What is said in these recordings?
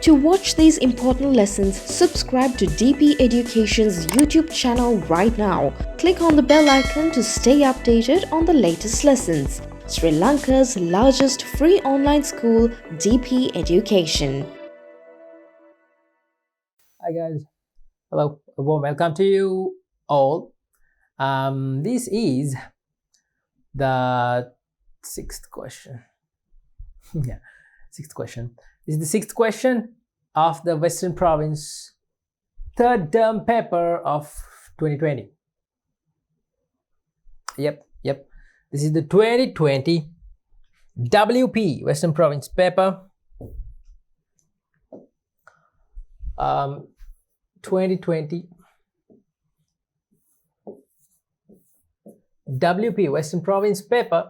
To watch these important lessons, subscribe to DP Education's YouTube channel right now. Click on the bell icon to stay updated on the latest lessons. Sri Lanka's largest free online school, DP Education. Hi guys, hello, a warm welcome to you all. This is the sixth question. Yeah, sixth question. This is the sixth question of the Western Province third term paper of 2020. Yep. This is the 2020 WP Western Province paper. 2020 WP Western Province paper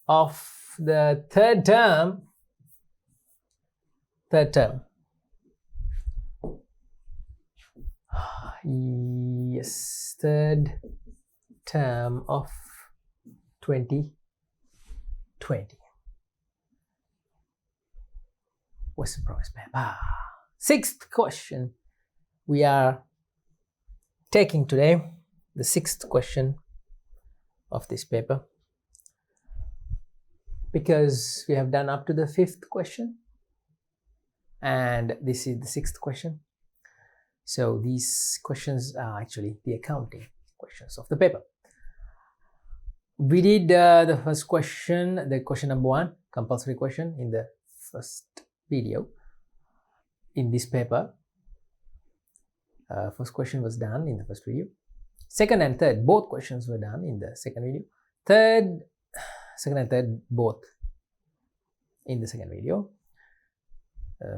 of the third term. Yes, third term of 2020 Western Province paper. Sixth question we are taking today, the sixth question of this paper, because we have done up to the fifth question and this is the sixth question. So these questions are actually the accounting questions of the paper. We did the first question, the question number 1, compulsory question, in the first video in this paper. First question was done in the first video. Second and third, both questions were done in the second video. Second and third, both in the second video.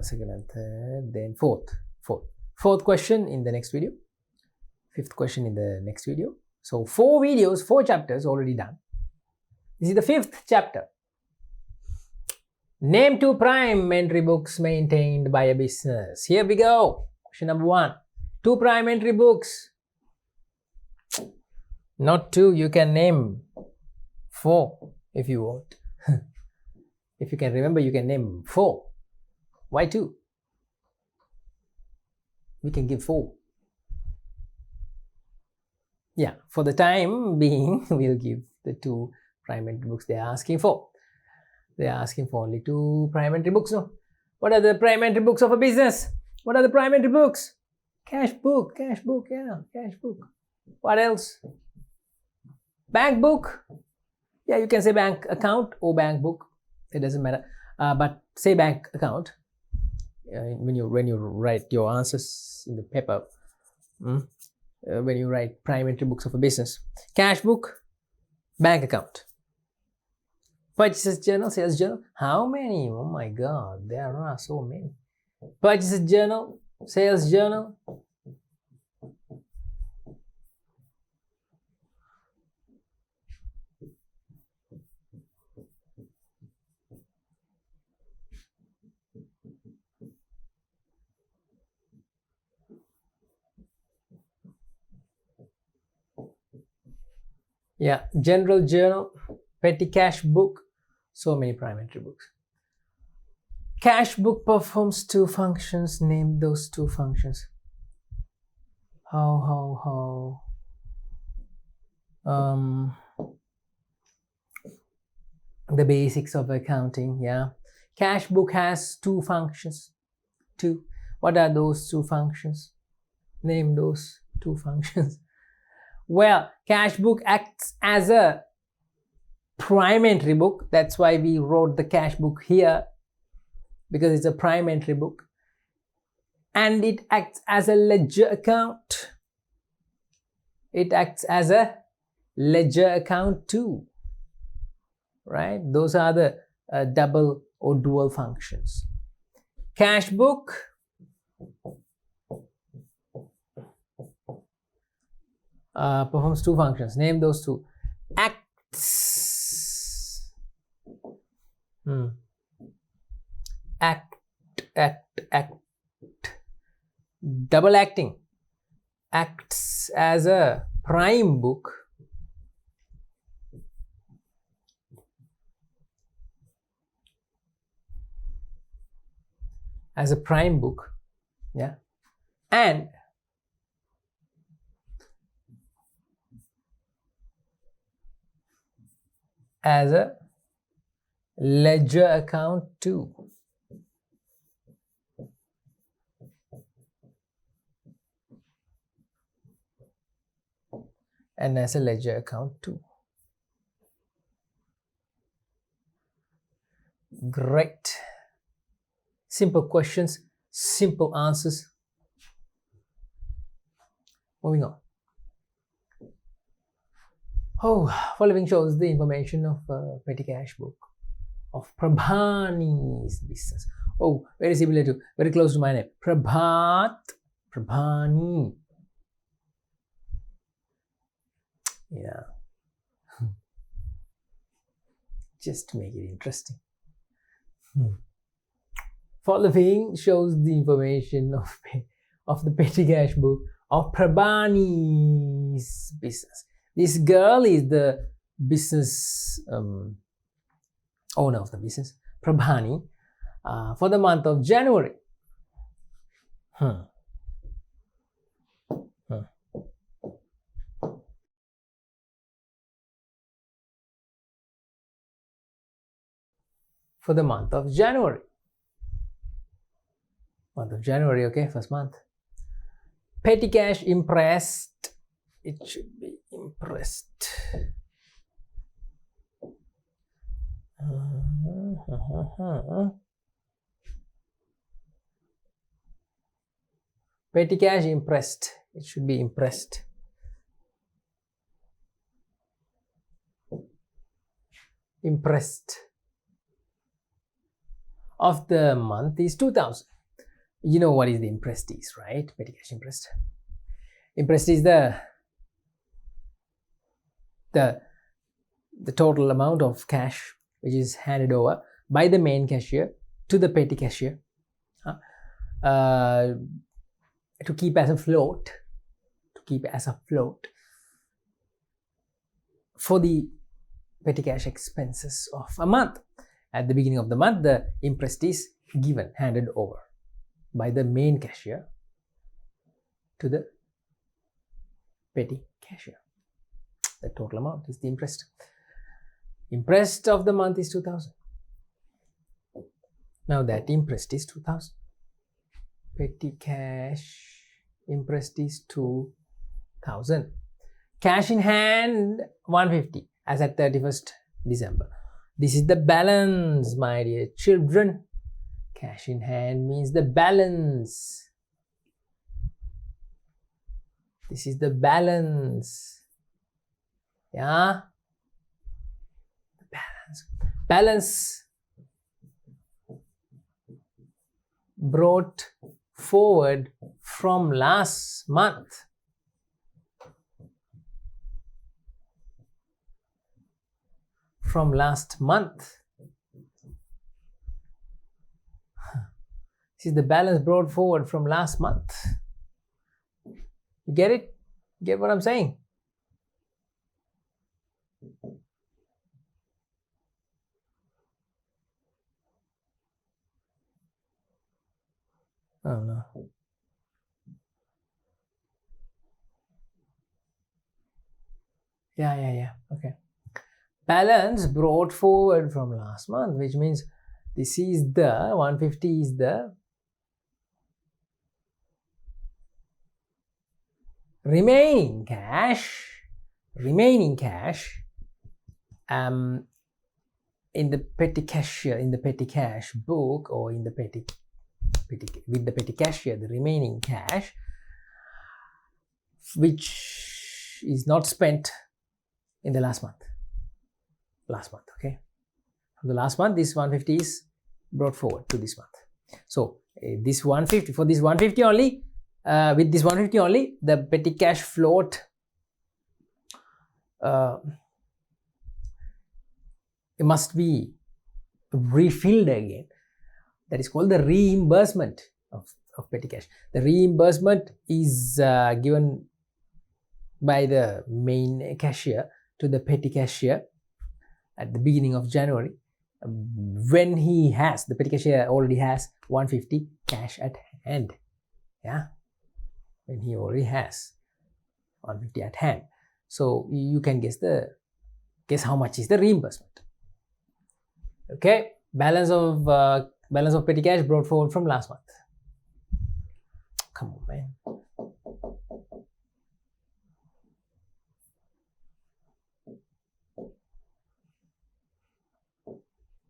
Second and third, then fourth question in the next video. Fifth question in the next video. So 4 videos, 4 chapters already done. This is the 5th chapter. Name 2 prime entry books maintained by a business. Here we go. Question number 1. 2 prime entry books. Not 2, you can name 4 if you want. If you can remember, you can name 4. Why 2? We can give 4. Yeah, for the time being, we'll give the 2 prime entry books they are asking for. They are asking for only 2 prime entry books. No? What are the prime entry books of a business? What are the prime entry books? Cash book, yeah, cash book. What else? Bank book. Yeah, you can say bank account or bank book. It doesn't matter. But say bank account. When you write your answers in the paper, when you write prime entry books of a business, cash book, bank account, purchases journal, sales journal. How many? Oh my God, there are so many. Purchases journal, sales journal. Yeah, general journal, petty cash book, so many prime entry books. Cash book performs 2 functions. Name those 2 functions. How? The basics of accounting. Yeah, cash book has 2 functions. 2. What are those 2 functions? Name those 2 functions. Well, cash book acts as a prime entry book. That's why we wrote the cash book here, because it's a prime entry book. And it acts as a ledger account. It acts as a ledger account too. Right? Those are the double or dual functions. Cash book performs 2 functions. Name those 2. Acts. Act. Double acting. Acts as a prime book. as a prime book, yeah, and as a ledger account too. And as a ledger account too. Great. Simple questions, simple answers. Moving on. Oh, following shows the information of petty cash book of Prabhani's business. Oh, very similar to, very close to my name. Prabhani. Yeah. Just to make it interesting. Following shows the information of the petty cash book of Prabhani's business. This girl is the business owner of the business, Prabhani, for the month of January. For the month of January. Month of January, okay, first month. Petty cash impressed. It should be impressed. Petty cash impressed. It should be impressed. Impressed. Of the month is 2000. You know what is the impressed is, right? Petty cash impressed. Impressed is the total amount of cash which is handed over by the main cashier to the petty cashier to keep as a float, for the petty cash expenses of a month. At the beginning of the month, the impressed is given, handed over by the main cashier to the petty cashier. The total amount is the impressed. Impressed of the month is 2000. Now that impressed is 2000. Petty cash impressed is 2000. Cash in hand 150 as at 31st December. This is the balance, my dear children. Cash in hand means the balance. This is the balance. Yeah? The balance. Balance brought forward from last month. From last month. This is the balance brought forward from last month. You get it? Get what I'm saying? Oh no. Yeah. Okay. Balance brought forward from last month, which means this is the 150 is the remaining cash in the petty cashier, in the petty cash book, or in the petty with the petty cashier, the remaining cash which is not spent in the last month. Okay, from the last month, this 150 is brought forward to this month. So this 150, for this 150 only, with this 150 only, the petty cash float it must be refilled again. That is called the reimbursement of petty cash. The reimbursement is given by the main cashier to the petty cashier at the beginning of January. when he has, the petty cashier already has 150 cash at hand. Yeah, when he already has 150 at hand. So you can guess how much is the reimbursement. Okay, balance of petty cash brought forward from last month. Come on, man.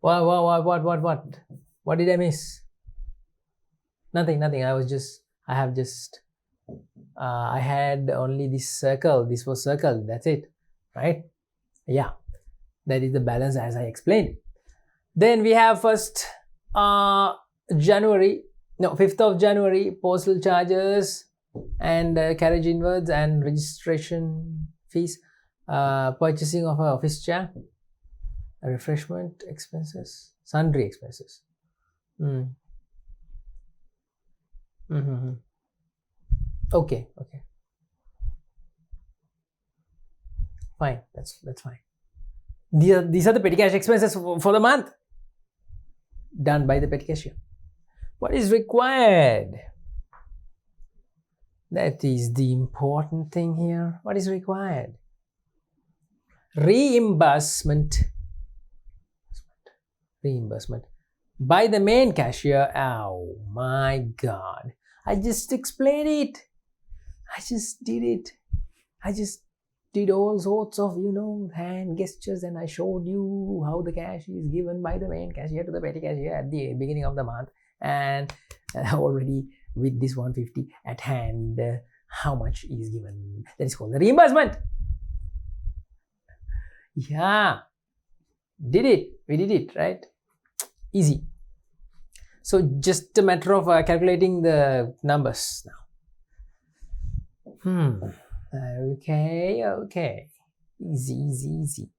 What did I miss? Nothing. I had only this circle. This was circle. That's it, right? Yeah, that is the balance as I explained. Then we have 5th of January, postal charges and carriage inwards and registration fees, purchasing of an office chair, refreshment expenses, sundry expenses. Okay. Fine, that's fine. These are the petty cash expenses for the month, done by the petty cashier. What is required? That is the important thing here. What is required? Reimbursement by the main cashier. Oh my god, I just explained it. I just did it. I just did all sorts of hand gestures, and I showed you how the cash is given by the main cashier to the petty cashier at the beginning of the month, and already with this 150 at hand, how much is given. That is called the reimbursement. Yeah, we did it, right? Easy. So just a matter of calculating the numbers now. Okay. Easy.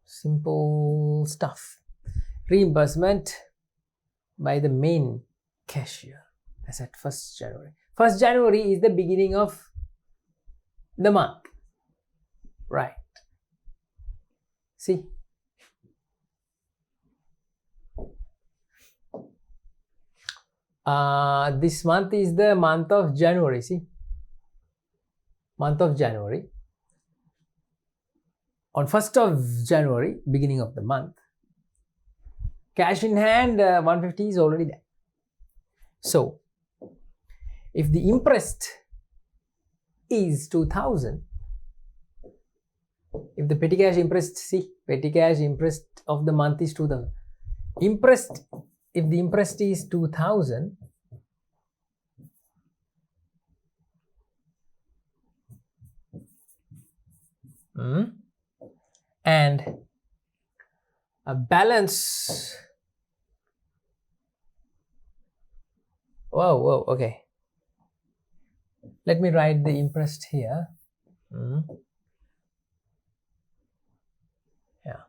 Simple stuff. Reimbursement by the main cashier as at 1st January. 1st January is the beginning of the month, right? See, this month is the month of January. See, month of January. On 1st of January, beginning of the month, cash in hand 150 is already there. So if the interest is 2000, if the petty cash interest of the month is 2000, if the interest is 2000, and a balance. Whoa, okay. Let me write the interest here. Yeah.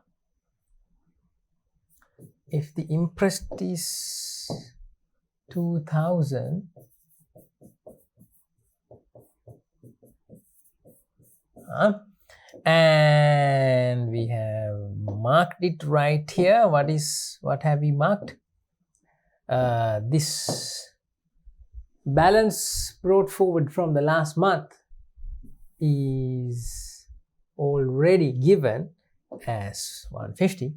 If the interest is 2000, and we have marked it right here. What have we marked? This balance brought forward from the last month is already given as 150.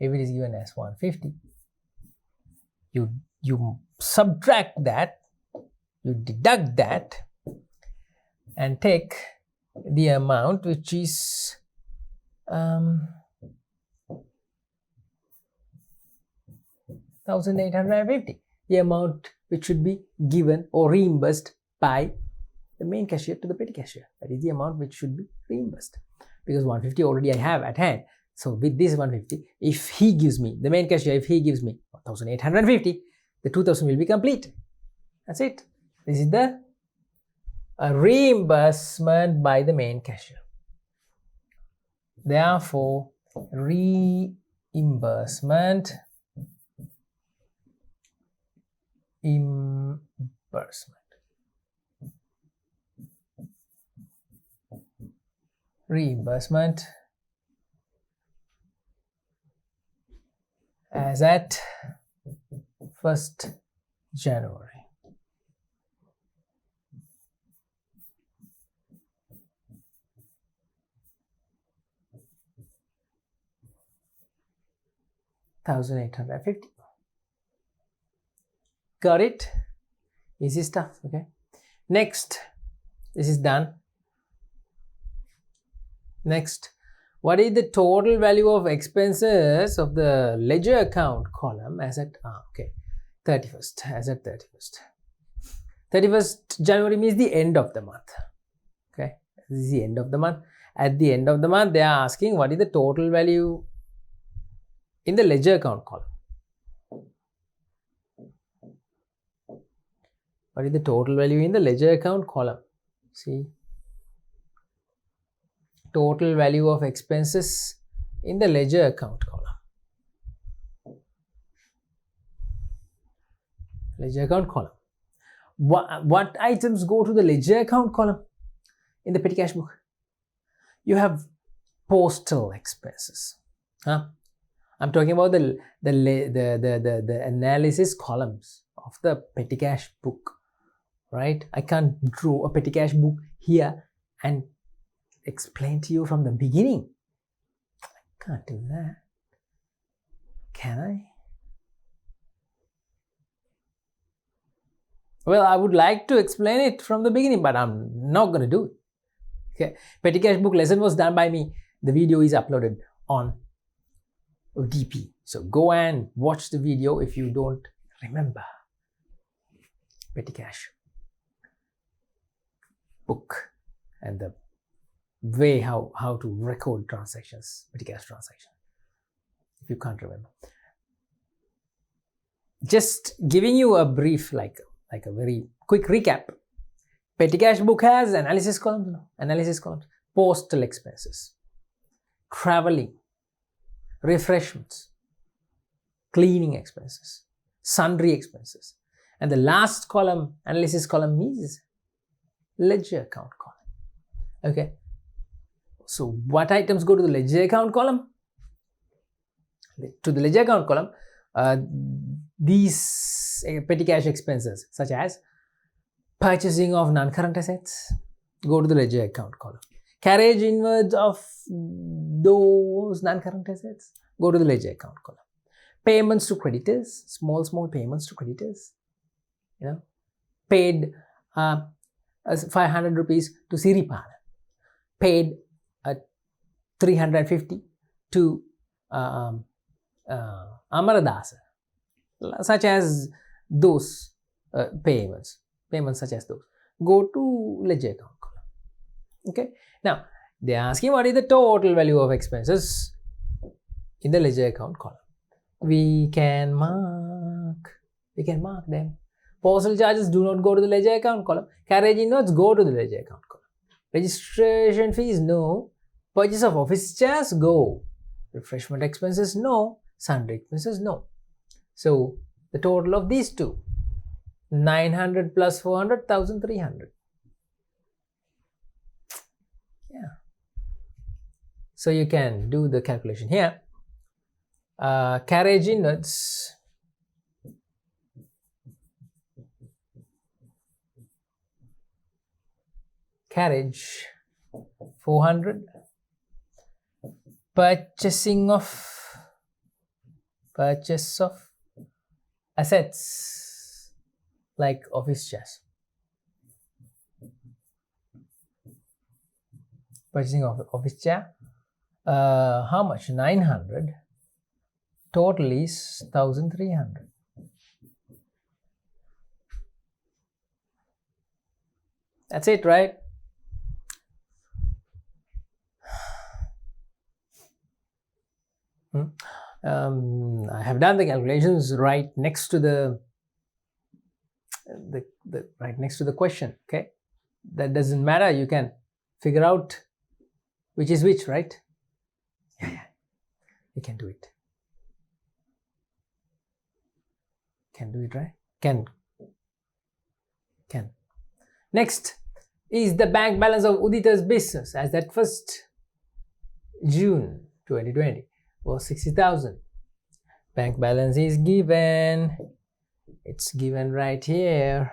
If it is given as 150, you subtract that, you deduct that, and take the amount which is 1850, the amount which should be given or reimbursed by the main cashier to the petty cashier. That is the amount which should be reimbursed, because 150 already I have at hand. So with this 150, if he gives me, the main cashier, if he gives me 1850, the 2000 will be complete. That's it. This is the reimbursement by the main cashier. Therefore, reimbursement as at 1st January. $1,850. Got it? Easy stuff. Okay. Next, this is done. Next, what is the total value of expenses of the ledger account column as at 31st, as at 31st. 31st January means the end of the month. Okay, this is the end of the month. At the end of the month, they are asking what is the total value in the ledger account column. What is the total value in the ledger account column? See, total value of expenses in the ledger account column. Ledger account column. What items go to the ledger account column in the petty cash book? You have postal expenses. I'm talking about the analysis columns of the petty cash book, right? I can't draw a petty cash book here and explain to you from the beginning. I can't do that. Can I? Well, I would like to explain it from the beginning, but I'm not going to do it. Okay, petty cash book lesson was done by me. The video is uploaded on DP. So go and watch the video if you don't remember petty cash book and the way how to record transactions, petty cash transaction, if you can't remember. Just giving you a brief, like a very quick recap. Petty cash book has analysis columns, postal expenses, traveling, refreshments, cleaning expenses, sundry expenses, and the last column, analysis column, is ledger account column. Okay, so what items go to the ledger account column? To the ledger account column, these petty cash expenses such as purchasing of non-current assets go to the ledger account column. Carriage inwards of those non-current assets go to the ledger account column. Payments to creditors, small payments to creditors, paid 500 rupees to Siripala, paid 350 to Amaradasa, such as those payments such as those go to ledger account column. Okay, now they are asking what is the total value of expenses in the ledger account column. We can mark them. Postal charges do not go to the ledger account column. Carriage inwards go to the ledger account column. Registration fees, no. Purchase of office chairs, go. Refreshment expenses, no. Sundry expenses, no. So the total of these two, 900 plus 400, 1,300. Yeah. So you can do the calculation here. Carriage inwards, carriage 400, purchase of assets like office chairs, purchasing of office chair, how much? 900. Total is 1,300. That's it, right? I have done the calculations right next to the right next to the question. Okay, that doesn't matter. You can figure out which is which, right? Yeah, you can do it. Can do it, right? Can. Next is the bank balance of Udita's business as at 1st June 2020 was 60,000. Bank balance is given. It's given right here.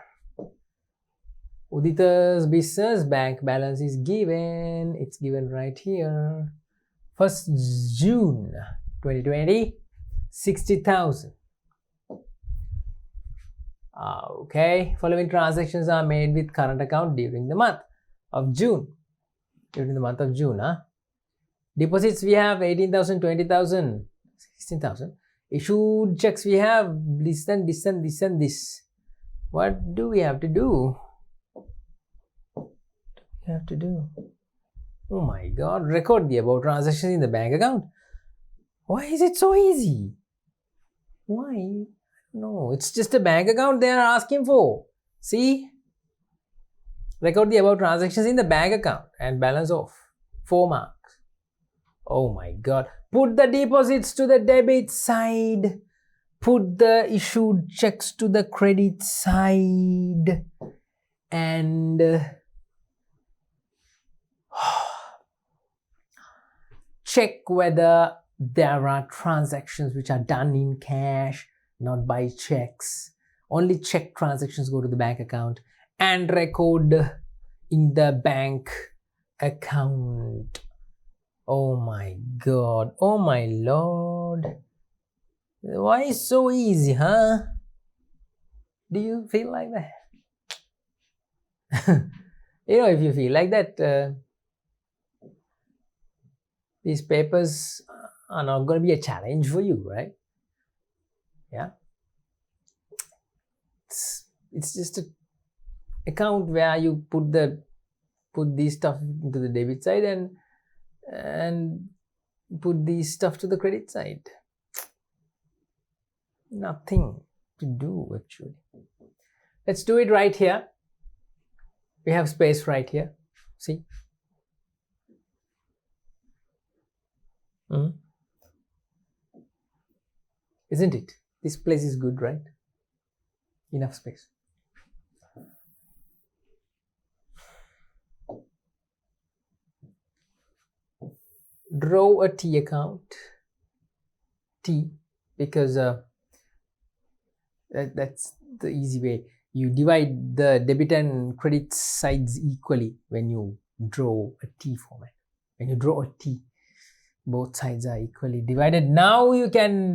Udita's business bank balance is given. It's given right here. 1st June 2020, 60,000. Okay, following transactions are made with current account during the month of June. Deposits we have 18,000, 20,000, 16,000. Issued checks we have this and this and this and this. What do we have to do? Oh my god, record the above transactions in the bank account. Why is it so easy? Why? No, it's just a bank account they are asking for. See? Record the above transactions in the bank account and balance of 4 marks. Oh my god. Put the deposits to the debit side. Put the issued checks to the credit side. And check whether there are transactions which are done in cash, not by checks. Only check transactions go to the bank account and record in the bank account. Oh my god. Oh my lord. Why so easy, huh? Do you feel like that? If you feel like that, these papers are not going to be a challenge for you, right? Yeah. It's just an account where you put these stuff into the debit side and put these stuff to the credit side. Nothing to do actually. Let's do it right here. We have space right here. See? Isn't it? This place is good, right? Enough space. Draw a T account. T, because that's the easy way. You divide the debit and credit sides equally when you draw a T format. When you draw a T, both sides are equally divided. Now you can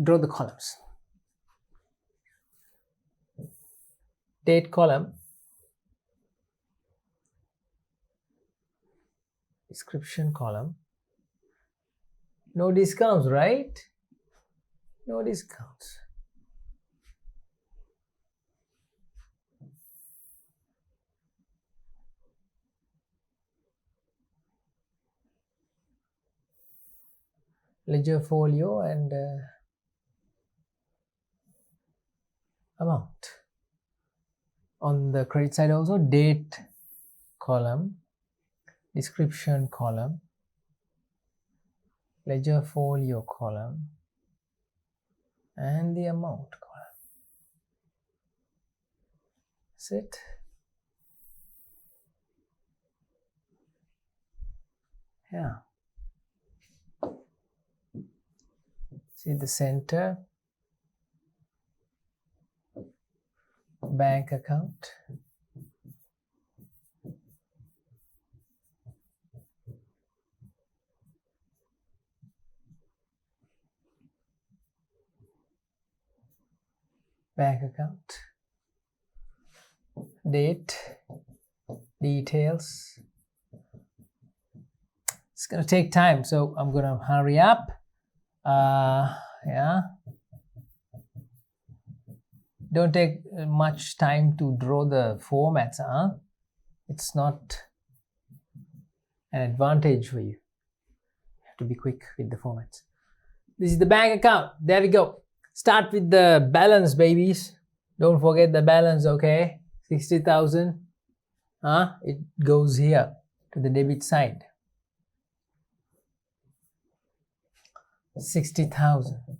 draw the columns. Date column, description column. No discounts, right? No discounts. Ledger folio and amount. On the credit side also, date column, description column, ledger folio column, and the amount column. That's it. Yeah. See the center, bank account, date, details. It's gonna take time, so I'm gonna hurry up. Yeah, don't take much time to draw the formats, huh? It's not an advantage for you. You have to be quick with the formats. This is the bank account. There we go. Start with the balance, babies. Don't forget the balance, okay? 60,000. It goes here to the debit side. 60,000.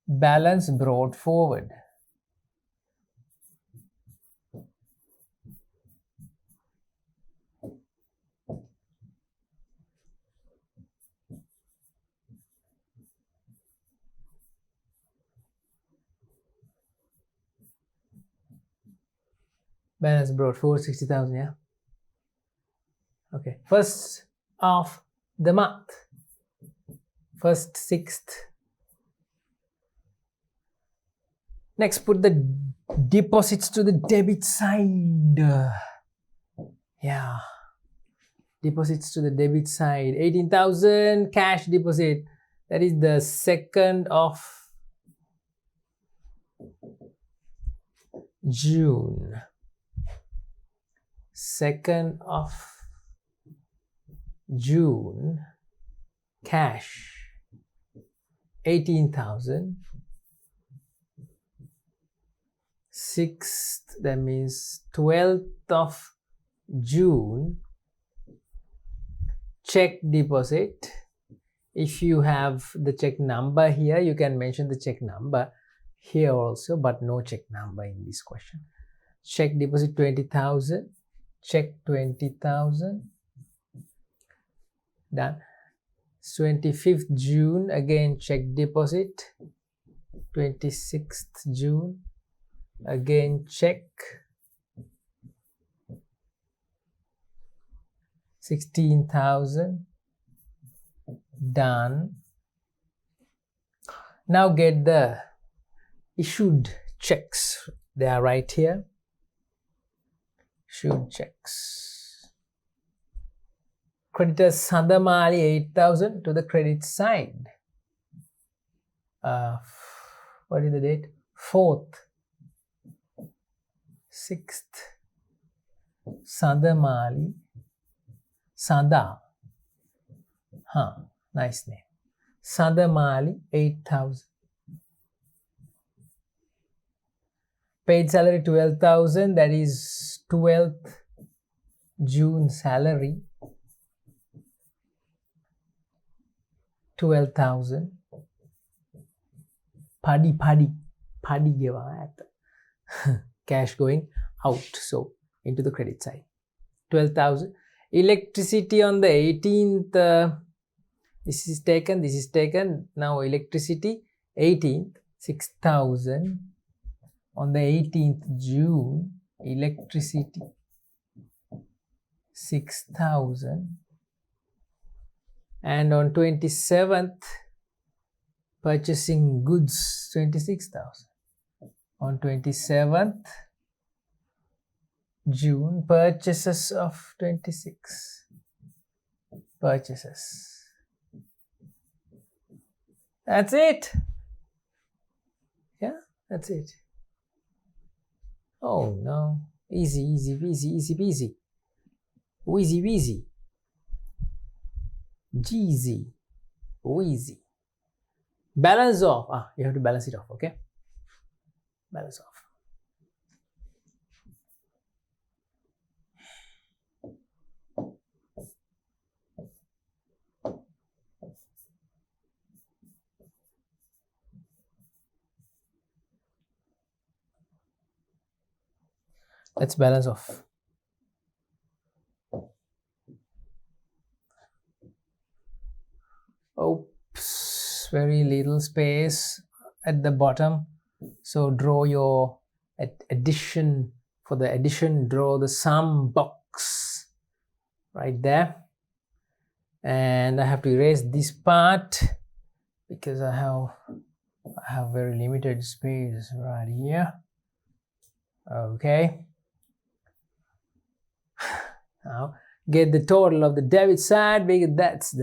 Balance brought forward. Balance brought 460,000, yeah. Okay, first of the month, first sixth. Next, put the deposits to the debit side. Yeah, deposits to the debit side. 18,000 cash deposit. That is the 2nd of June. 2nd of June. Cash. 18,000. 6th, that means 12th of June, check deposit. If you have the check number here, you can mention the check number here also, but no check number in this question. Check deposit 20,000, check 20,000, done. 25th June, again check deposit. 26th June, again check. 16,000, done. Now get the issued checks. They are right here. Issued checks. Creditors Sandamali 8,000 to the credit side. What is the date? 4th, 6th. Sandamali. Sanda. Nice name. Sandamali 8,000. Paid salary 12,000. That is 12th June salary. 12,000. Paddy giva cash going out, so into the credit side. 12,000. Electricity on the 18th, this is taken. Now electricity 18th, 6,000. On the 18th June, electricity 6,000. And on 27th, purchasing goods 26,000. On 27th June, purchases of 26. Purchases. That's it. Yeah, that's it. Oh no. Easy peasy. Wheezy peasy. Jeezy. Wheezy. Balance off. You have to balance it off, okay? Balance off. Let's balance off. Oops, very little space at the bottom. So draw your addition. For the addition, draw the sum box right there. And I have to erase this part because I have very limited space right here. Okay. Now get the total of the debit side because that's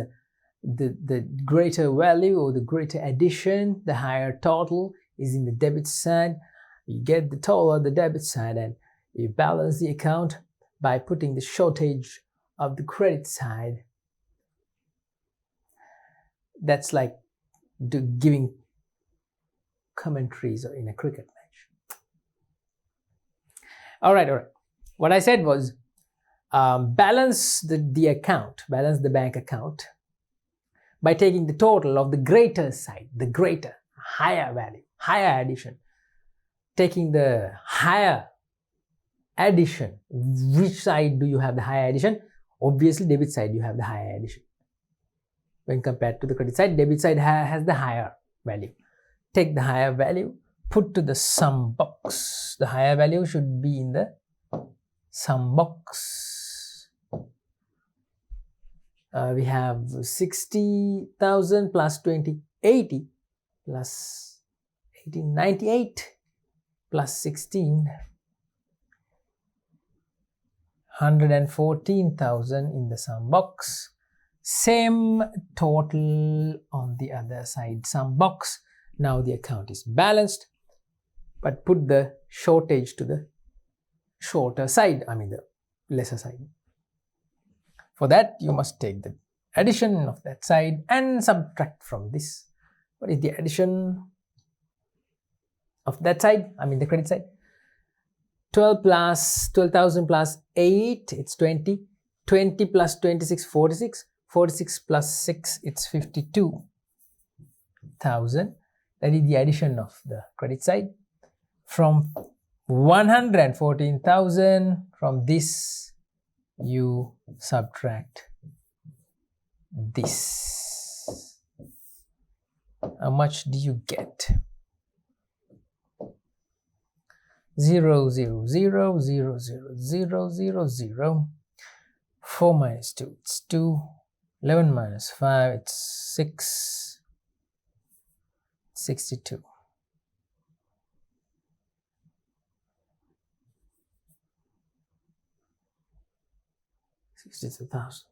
the greater value or the greater addition. The higher total is in the debit side. You get the total of the debit side and you balance the account by putting the shortage of the credit side. That's like giving commentaries in a cricket match. All right. What I said was balance the account, balance the bank account by taking the total of the greater side, the greater, higher value, higher addition. Taking the higher addition. Which side do you have the higher addition? Obviously, debit side you have the higher addition. When compared to the credit side, debit side has the higher value. Take the higher value, put to the sum box. The higher value should be in the sum box. We have 60,000 plus 20, 80 plus 18, 98 plus 16, 114,000 in the sum box. Same total on the other side sum box. Now the account is balanced, but put the shortage to the shorter side, the lesser side. For that, you must take the addition of that side and subtract from this. What is the addition of that side? The credit side. 12,000 plus 8, it's 20. 20 plus 26, 46. 46 plus 6, it's 52,000. That is the addition of the credit side. From 114,000, from this you subtract this. How much do you get? 0, 0, 0, 0, 0, 0, 0, 0. 4 minus 2, it's 2. 11 minus 5, it's 6. 62. 62,000.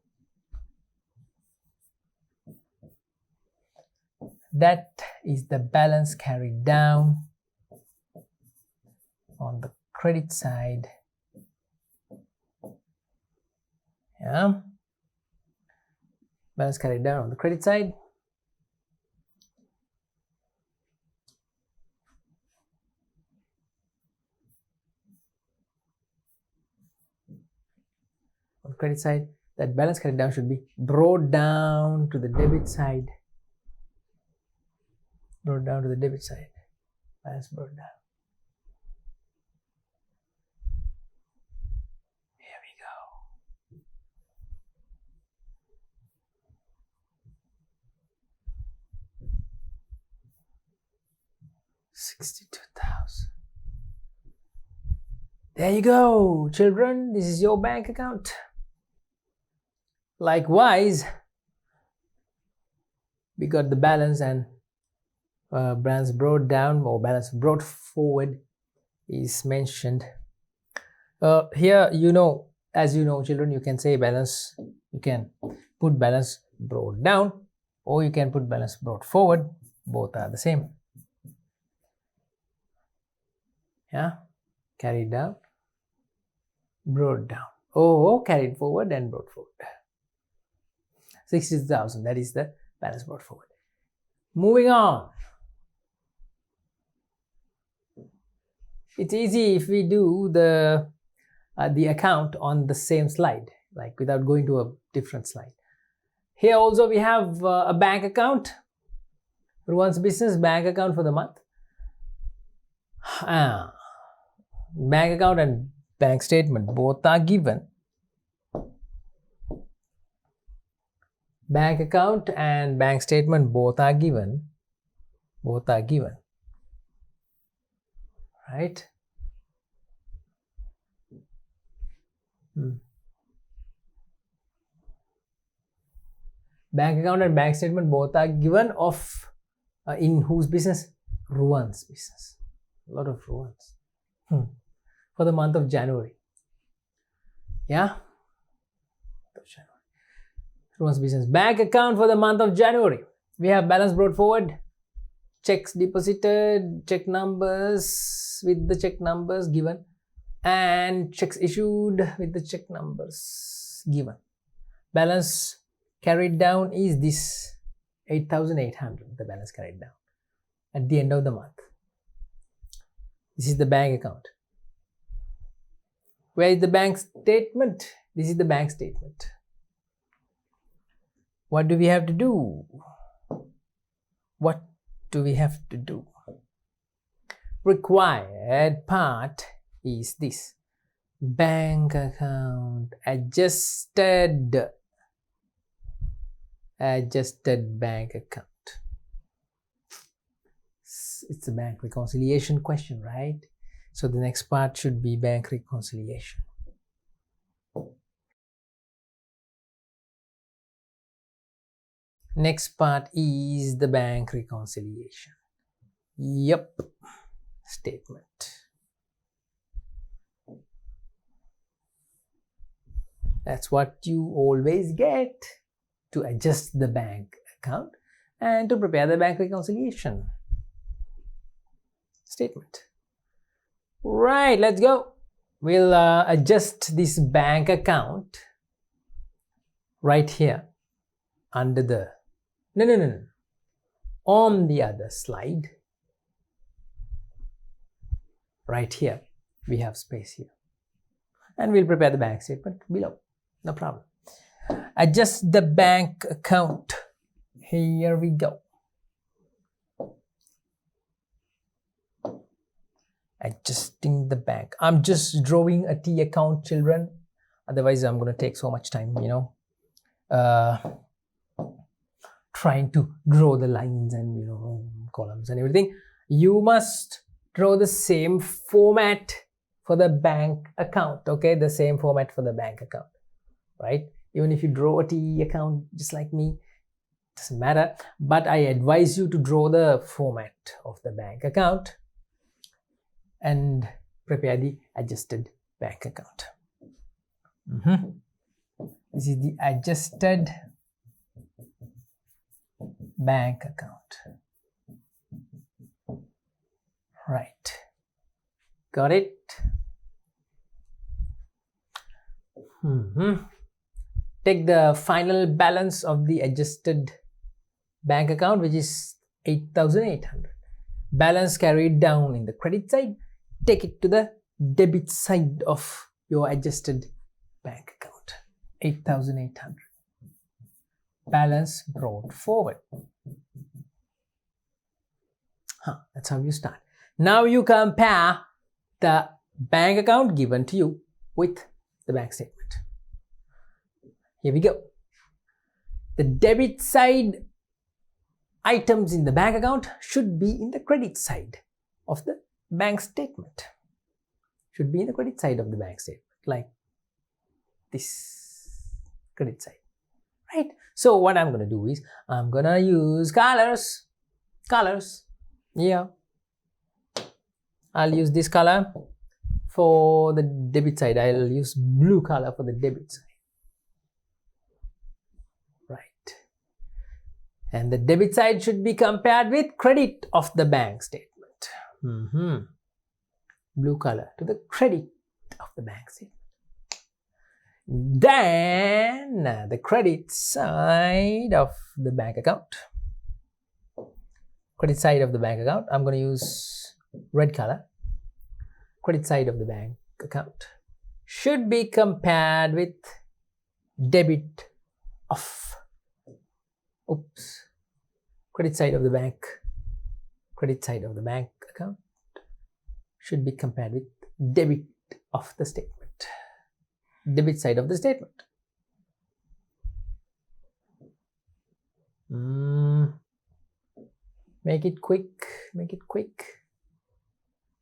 That is the balance carried down on the credit side. Yeah. Balance carried down on the credit side. On the credit side, that balance carried down should be brought down to the debit side. Brought down to the debit side. Balance brought down. Here we go. 62,000. There you go, children. This is your bank account. Likewise, we got the balance and balance brought down or balance brought forward is mentioned. Here, as you know, children, you can say balance, you can put balance brought down or you can put balance brought forward. Both are the same. Yeah, carried down, brought down. Oh, carried forward and brought forward. 60,000, that is the balance brought forward. Moving on. It's easy if we do the account on the same slide, like without going to a different slide. Here also we have a bank account. Ruan's business bank account for the month. Bank account and bank statement both are given. Bank account and bank statement both are given. Both are given. Right? Bank account and bank statement both are given of in whose business? Ruan's business. A lot of Ruan's. For the month of January. Yeah? Ruan's business. Bank account for the month of January. We have balance brought forward, checks deposited, check numbers with the check numbers given, and checks issued with the check numbers given. Balance carried down is this 8,800, the balance carried down at the end of the month. This is the bank account. Where is the bank statement? This is the bank statement. What do we have to do? What do we have to do? Required part is this. Bank account adjusted bank account. It's a bank reconciliation question, right? So the next part should be bank reconciliation. Next part is the bank reconciliation. Yep, statement. That's what you always get to adjust the bank account and to prepare the bank reconciliation statement. Right, let's go. We'll adjust this bank account right here under the no, on the other slide. Right here we have space here, and we'll prepare the bank statement below. No problem. Adjust the bank account. Here we go. Adjusting the bank. I'm just drawing a T account, children. Otherwise, I'm going to take so much time, trying to draw the lines and, columns and everything. You must draw the same format for the bank account, okay? The same format for the bank account, right? Even if you draw a T account just like me, doesn't matter. But I advise you to draw the format of the bank account and prepare the adjusted bank account. This is the adjusted bank account. Right. Got it? Take the final balance of the adjusted bank account, which is 8,800. Balance carried down in the credit side. Take it to the debit side of your adjusted bank account. 8,800. Balance brought forward. That's how you start. Now you compare the bank account given to you with the bank statement. Here we go. The debit side items in the bank account should be in the credit side of the bank statement. Should be in the credit side of the bank statement, like this credit side, right? So what I'm going to do is I'm going to use colors. Yeah, I'll use this color for the debit side. I'll use blue color for the debit side. Right. And the debit side should be compared with credit of the bank statement. Blue color to the credit of the bank statement. Then the credit side of the bank account. Credit side of the bank account, I'm going to use red color. Credit side of the bank account should be compared with debit of, credit side of the bank account should be compared with debit of the statement. Debit side of the statement. Make it quick.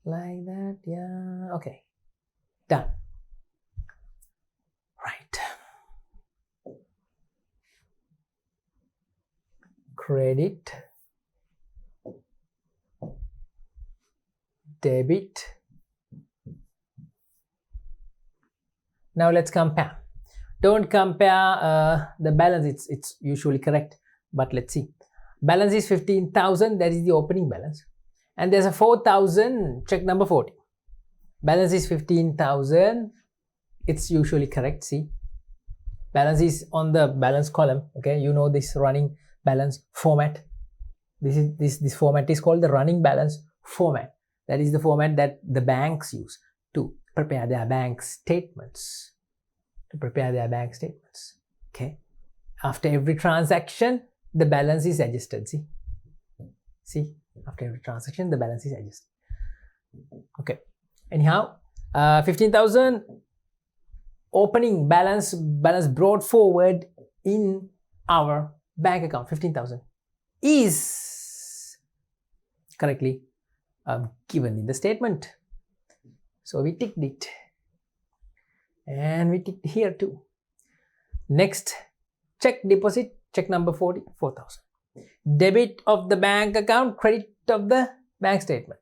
Like that, yeah, okay. Done. Right. Credit, debit. Now let's compare. Don't compare the balance, it's usually correct, but let's see. Balance is 15,000, that is the opening balance. And there's a 4,000, check number 40. Balance is 15,000, it's usually correct, see. Balance is on the balance column, okay. You know this running balance format. This format is called the running balance format. That is the format that the banks use to prepare their bank statements. Okay. After every transaction, the balance is adjusted, see. After every transaction, the balance is adjusted. Okay. Anyhow, 15,000 opening balance brought forward in our bank account. 15,000 is correctly given in the statement. So we ticked it. And we ticked here too. Next, check deposit Check number 40, 4,000. Debit of the bank account, credit of the bank statement.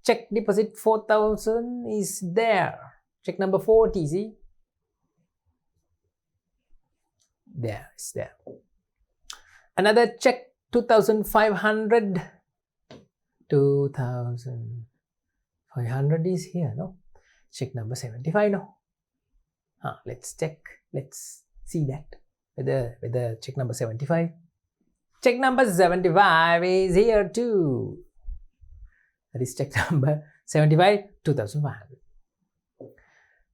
Check deposit 4,000 is there. Check number 40, see? There, it's there. Another check 2,500. 2,500 is here, no? Check number 75, no? Let's check. Let's see that. Whether check number 75. Check number 75 is here too. That is check number 75, 2,500.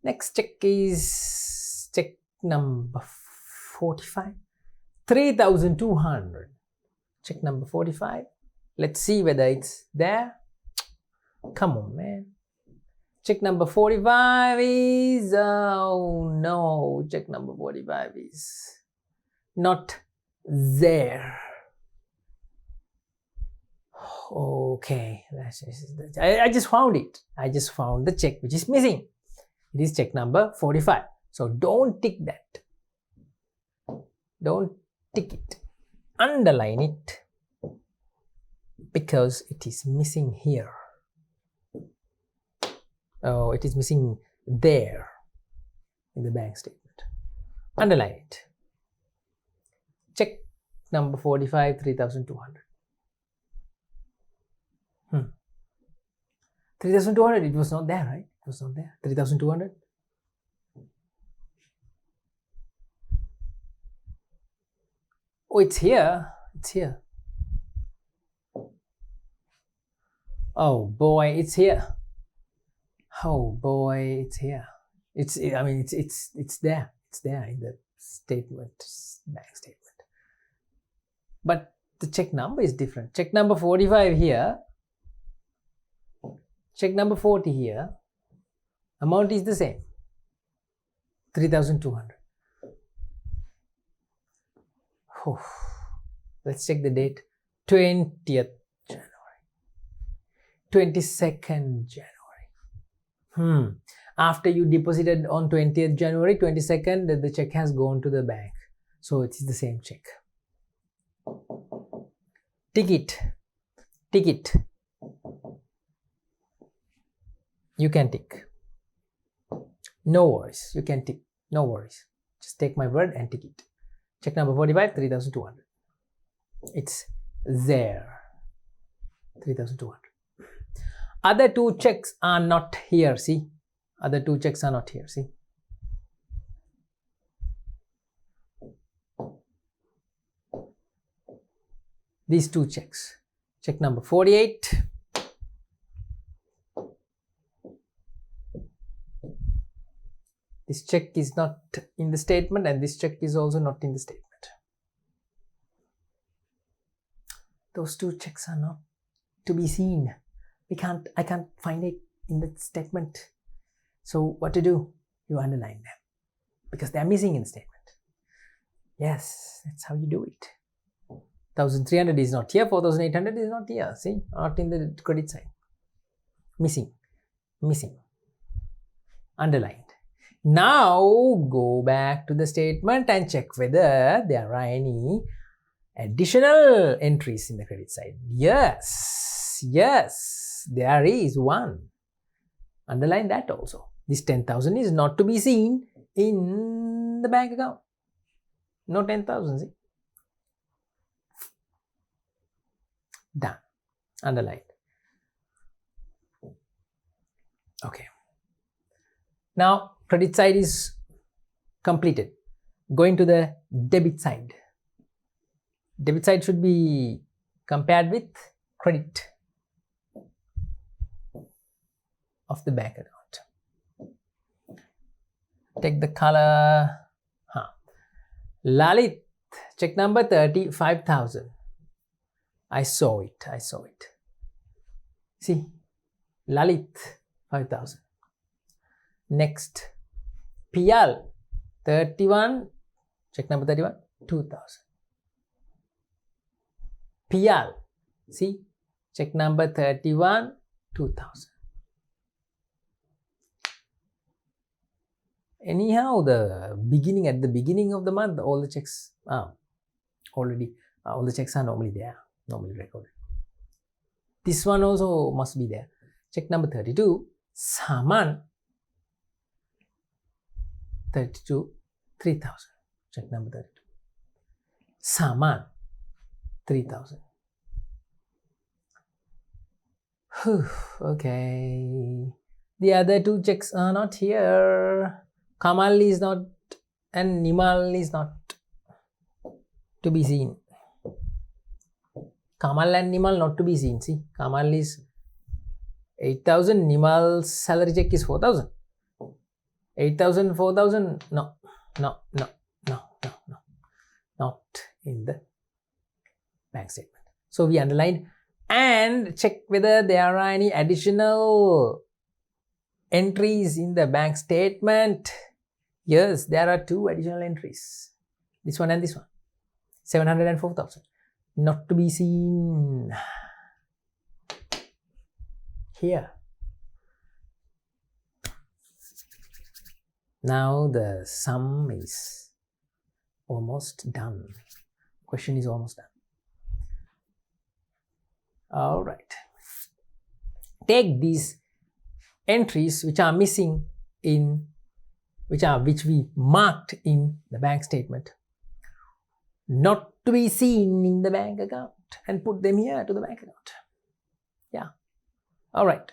Next check is check number 45, 3,200. Check number 45. Let's see whether it's there. Come on, man. Check number 45 is, oh no, check number 45 is not there. Okay, I just found it. I just found the check which is missing. It is check number 45. So don't tick that. Don't tick it. Underline it because it is missing here. Oh, it is missing there in the bank statement. Underline it. Check number 45, 3,200. 3,200, it was not there, right? It was not there. 3,200. Oh, it's here. It's here. Oh boy, it's here. Oh boy, it's here. It's there. It's there in the statement, bank statement. But the check number is different. Check number 45 here. Check number 40 here. Amount is the same. 3,200. Oh, let's check the date. 20th January. 22nd January. After you deposited on 20th January, 22nd, the check has gone to the bank. So it is the same check. Tick it. Tick it. You can tick. No worries. You can tick. No worries. Just take my word and tick it. Check number 45, 3,200. It's there. 3,200. Other two checks are not here. See? Other two checks are not here. See? These two checks. Check number 48. This check is not in the statement and this check is also not in the statement. Those two checks are not to be seen. I can't find it in the statement. So what to do? You underline them because they are missing in the statement. Yes, that's how you do it. 1,300 is not here. 4,800 is not here. See, not in the credit side. Missing. Underlined. Now go back to the statement and check whether there are any additional entries in the credit side. Yes, there is one. Underline that also. This 10,000 is not to be seen in the bank account. No 10,000, see? Done. Underlined. Okay. Now, credit side is completed. Going to the debit side. Debit side should be compared with credit of the bank account. Take the color. Lalit, check number 35,000. I saw it. See, Lalit, 5,000. Next, Piyal, 31, check number 31, 2,000. Piyal, see, check number 31, 2,000. Anyhow, at the beginning of the month, all the checks, already, all the checks are normally there, normally recorded. This one also must be there. Check number 32, Saman 32 3000. Check number 32. Saman 3000. Okay. The other two checks are not here. Kamal is not and Nimal is not to be seen. Kamal and Nimal not to be seen. See, Kamal is 8,000. Nimal's salary check is 4,000. 8,000, 4,000. No. Not in the bank statement. So we underlined and check whether there are any additional entries in the bank statement. Yes, there are two additional entries. This one and this one. 700 and 4,000. Not to be seen here. Now the sum is almost done. Question is almost done. All right. Take these entries which are missing in which we marked in the bank statement, not to be seen in the bank account, and put them here to the bank account. Yeah. All right.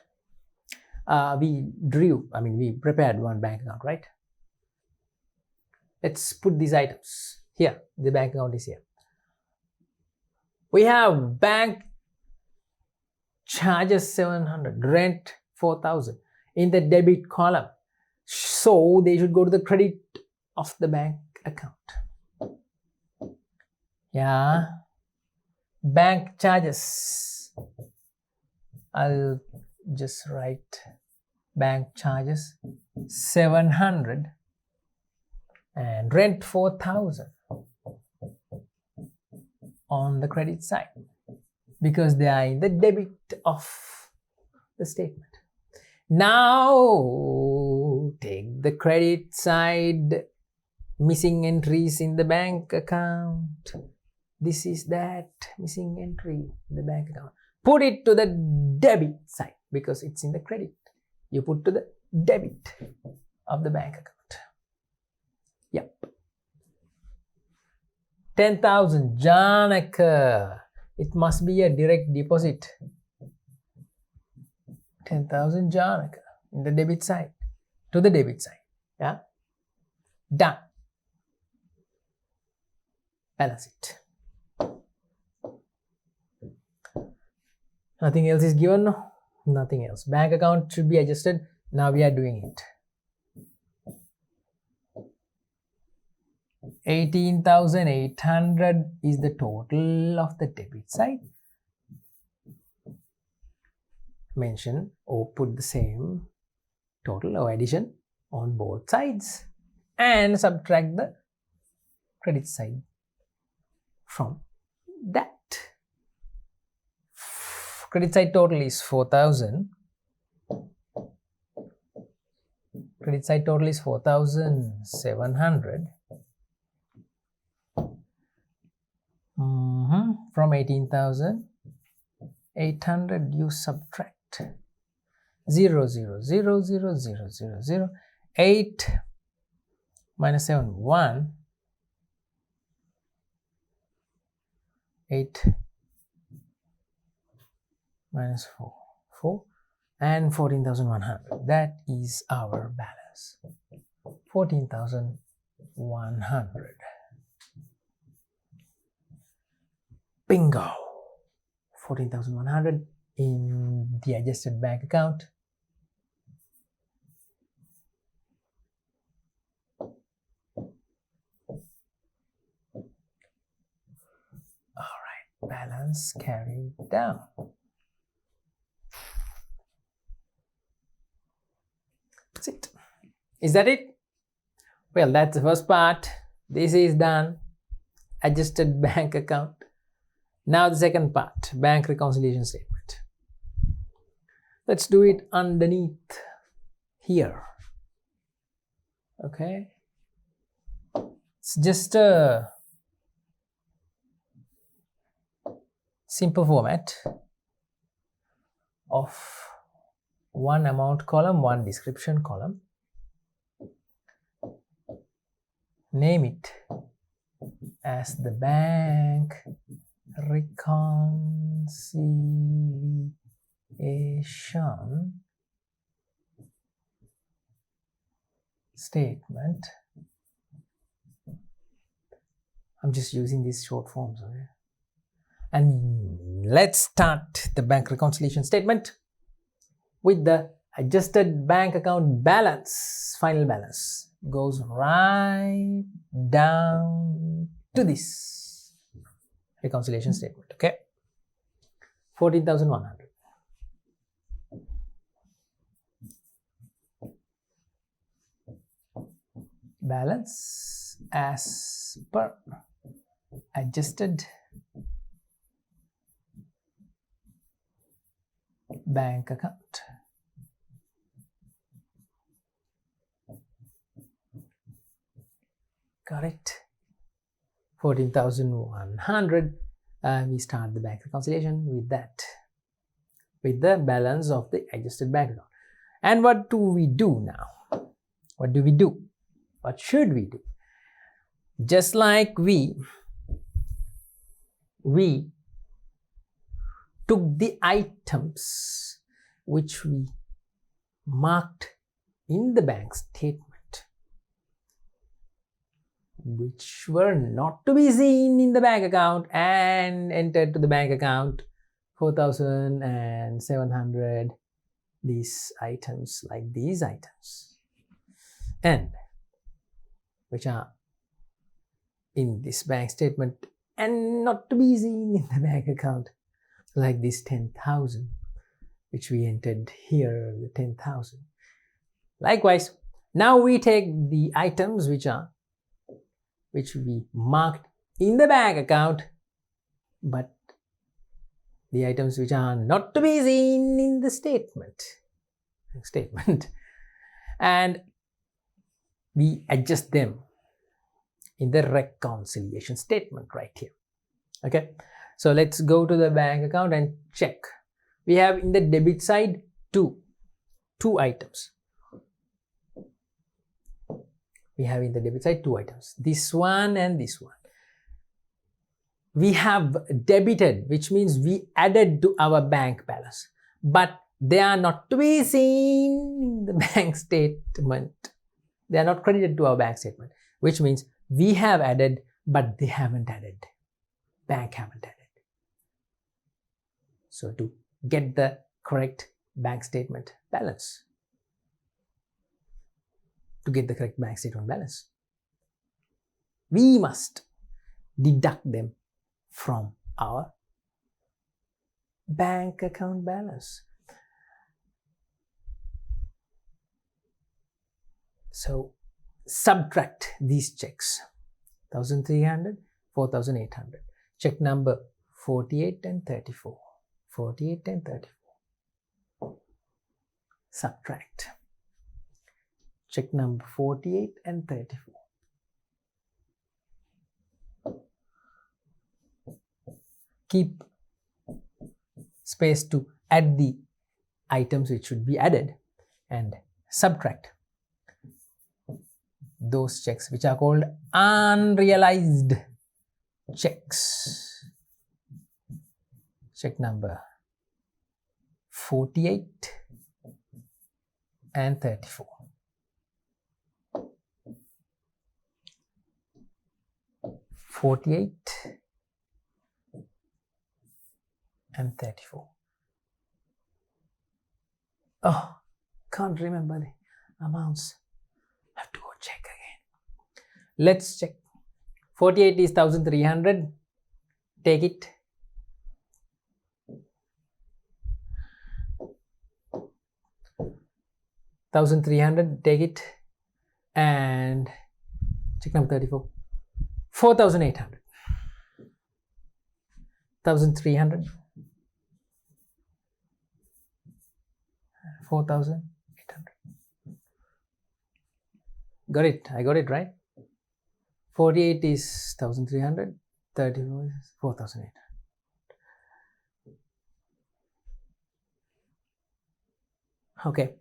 We prepared one bank account, right? Let's put these items here. The bank account is here. We have bank charges 700, rent 4,000 in the debit column. So they should go to the credit of the bank account. Yeah. Bank charges. I'll just write bank charges 700 and rent 4,000 on the credit side because they are in the debit of the statement. Now take the credit side, missing entries in the bank account. This is that missing entry in the bank account. Put it to the debit side because it's in the credit. You put to the debit of the bank account. Yep. 10,000 Janaka. It must be a direct deposit. 10,000 Janaka in the debit side, to the debit side. Yeah. Done. Balance it. Nothing else is given. No? Nothing else. Bank account should be adjusted. Now we are doing it. 18,800 is the total of the debit side. Mention or put the same total or addition on both sides and subtract the credit side from that. Credit side total is 4,000. Credit side total is 4,700. From 18,800 you subtract 0, 0, 0, 0, 0, 0, 0. 8 minus 7, 1. 8 minus 4, 4. And 14,100. That is our balance. 14,100. Bingo! 14,100 in the adjusted bank account. Alright, balance carried down. That's it. Is that it? Well, that's the first part. This is done. Adjusted bank account. Now the second part, bank reconciliation statement. Let's do it underneath here. Okay. It's just a simple format of one amount column, one description column. Name it as the bank reconciliation statement. I'm just using these short forms. Okay? And let's start the bank reconciliation statement with the adjusted bank account balance. Final balance goes right down to this reconciliation statement. Okay, 14,100. Balance as per adjusted bank account. Got it. 14,100. We start the bank reconciliation with that, with the balance of the adjusted bank account. And what do we do now? What do we do? What should we do? Just like we took the items which we marked in the bank statement, which were not to be seen in the bank account, and entered to the bank account 4,700, these items, like these items, and which are in this bank statement and not to be seen in the bank account, like this 10,000 which we entered here, the 10,000. Likewise, now we take the items which we marked in the bank account, but the items which are not to be seen in the statement, and we adjust them in the reconciliation statement right here. Okay, so let's go to the bank account and check. We have in the debit side two items. We have in the debit side two items, this one and this one. We have debited, which means we added to our bank balance, but they are not to be seen in the bank statement. They are not credited to our bank statement, which means we have added, but they haven't added. Bank haven't added. So to get the correct bank statement balance, we must deduct them from our bank account balance. So subtract these checks, 1,300, 4,800. Check number 48 and 34. 48 and 34. Subtract. Check number 48 and 34. Keep space to add the items which should be added, and subtract those checks which are called unrealized checks. Check number 48 and 34. And 34. Oh, can't remember the amounts. Have to go check again. Let's check. 48 is 1,300. Take it. 1,300. Take it. And check number 34. 4,800. 1,300. 4,800. Got it? I got it right? 48 is 1,300. 34 is 4,800. Okay.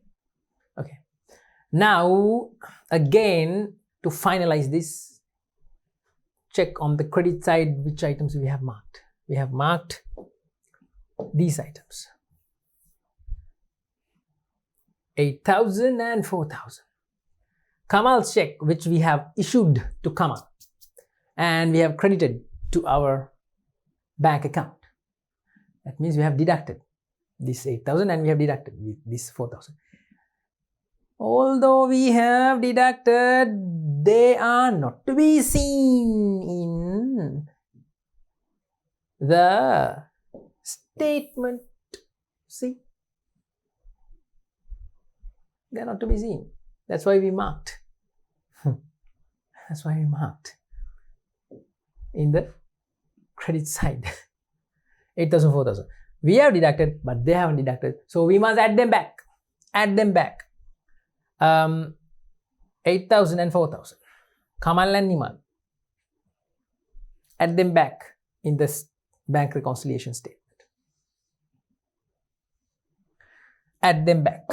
Now, again, to finalize this, check on the credit side which items we have marked. We have marked these items, 8,000 and 4,000. Kamal's check, which we have issued to Kamal and we have credited to our bank account. That means we have deducted this 8,000 and we have deducted this 4,000. Although we have deducted, they are not to be seen in the statement. See? They are not to be seen. That's why we marked. That's why we marked in the credit side. 8,000, 4,000. We have deducted, but they haven't deducted. So we must add them back. Add them back. 8,000 and 4,000. Kamal and Nimal. Add them back in this bank reconciliation statement. Add them back.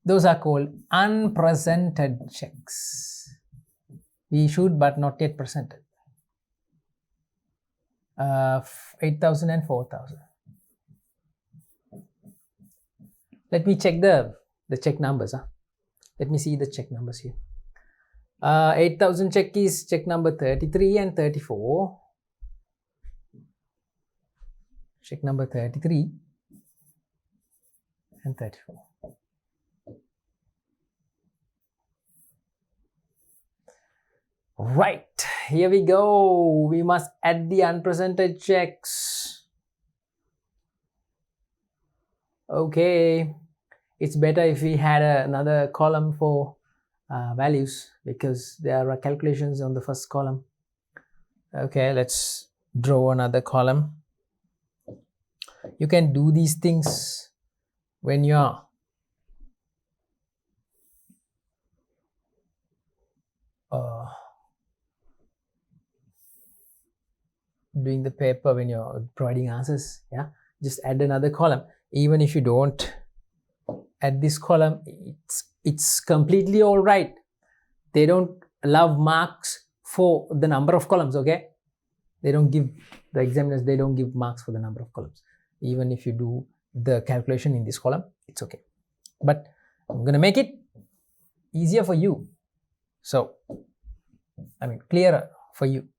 Those are called unpresented checks. We issued but not yet presented. 8,000 and 4,000. Let me check the check numbers. Let me see the check numbers here. 8,000 check is check number 33 and 34. Check number 33 and 34. Right, here we go. We must add the unpresented checks. Okay, it's better if we had another column for values because there are calculations on the first column. Okay, let's draw another column. You can do these things when you're doing the paper, when you're providing answers. Yeah, just add another column. Even if you don't add this column, it's completely all right. They don't allow marks for the number of columns. Okay, they don't give, the examiners, they don't give marks for the number of columns. Even if you do the calculation in this column, it's okay. But I'm gonna make it easier for you, so I mean clearer for you.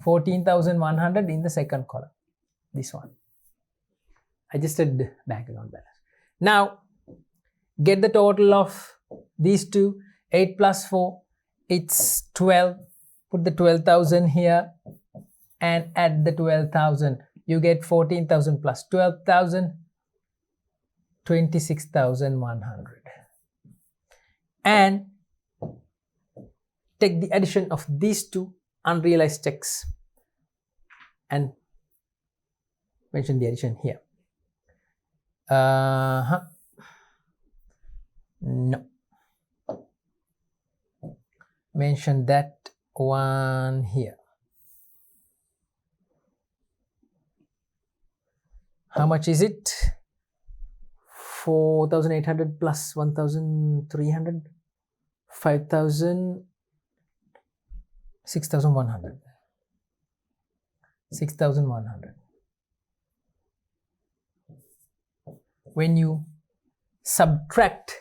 14,100 in the second column, this one. Adjusted bank account balance. Now get the total of these two. 8 plus 4, it's 12. Put the 12,000 here and add the 12,000. You get 14,000 plus 12,000, 26,100. And take the addition of these two unrealized checks and mention the addition here. No. Mention that one here. How much is it? 4,800 plus 1,300, 5,000, 6,100. 6,100. When you subtract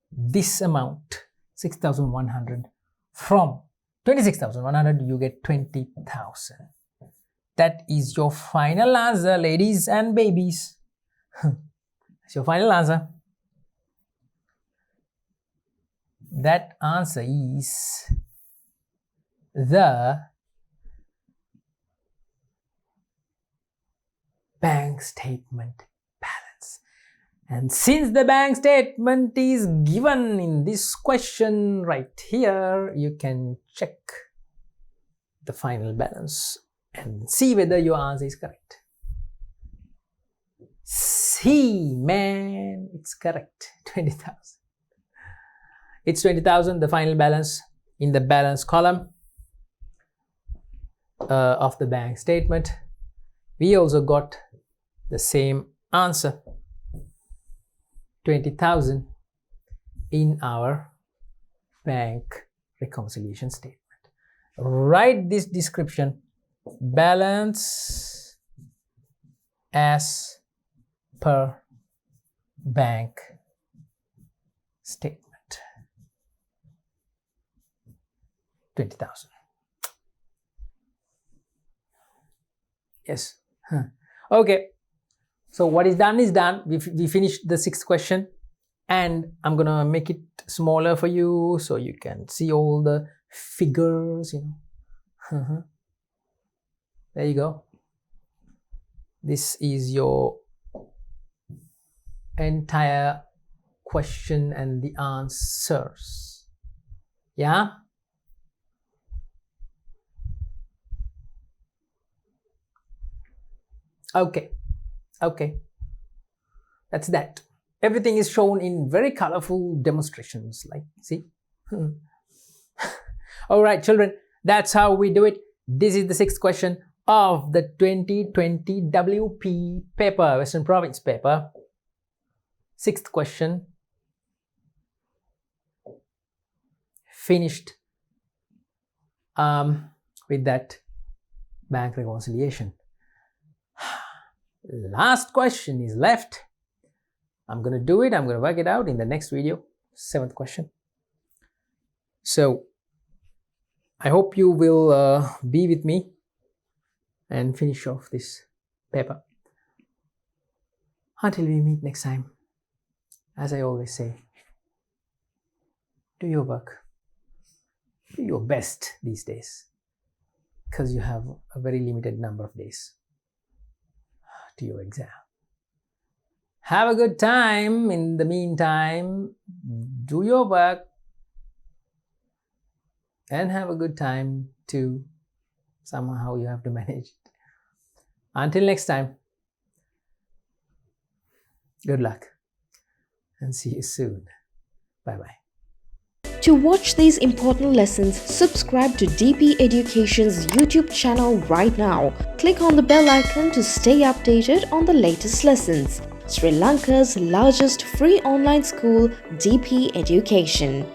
this amount, 6,100, from 26,100, you get 20,000. That is your final answer, ladies and babies. That's your final answer. That answer is the bank statement balance. And since the bank statement is given in this question right here, you can check the final balance and see whether your answer is correct. See, man, it's correct. 20,000. It's 20,000, the final balance in the balance column of the bank statement. we also got the same answer, 20,000, in our bank reconciliation statement. Write this description: balance as per bank statement, 20,000. Yes. Okay, so what is done is done. We finished the 6th question, and I'm gonna make it smaller for you so you can see all the figures, There you go. This is your entire question and the answers. Yeah. Okay, that's that. Everything is shown in very colorful demonstrations, like, see. All right, children, that's how we do it. This is the 6th question of the 2020 WP paper, Western Province paper. 6th question. Finished with that bank reconciliation. Last question is left. I'm going to do it. I'm going to work it out in the next video. 7th question. So I hope you will be with me and finish off this paper. Until we meet next time, as I always say, do your work. Do your best these days, because you have a very limited number of days to your exam. Have a good time. In the meantime, do your work and have a good time too. Somehow you have to manage it. Until next time, good luck and see you soon. Bye-bye. To watch these important lessons, subscribe to DP Education's YouTube channel right now. Click on the bell icon to stay updated on the latest lessons. Sri Lanka's largest free online school, DP Education.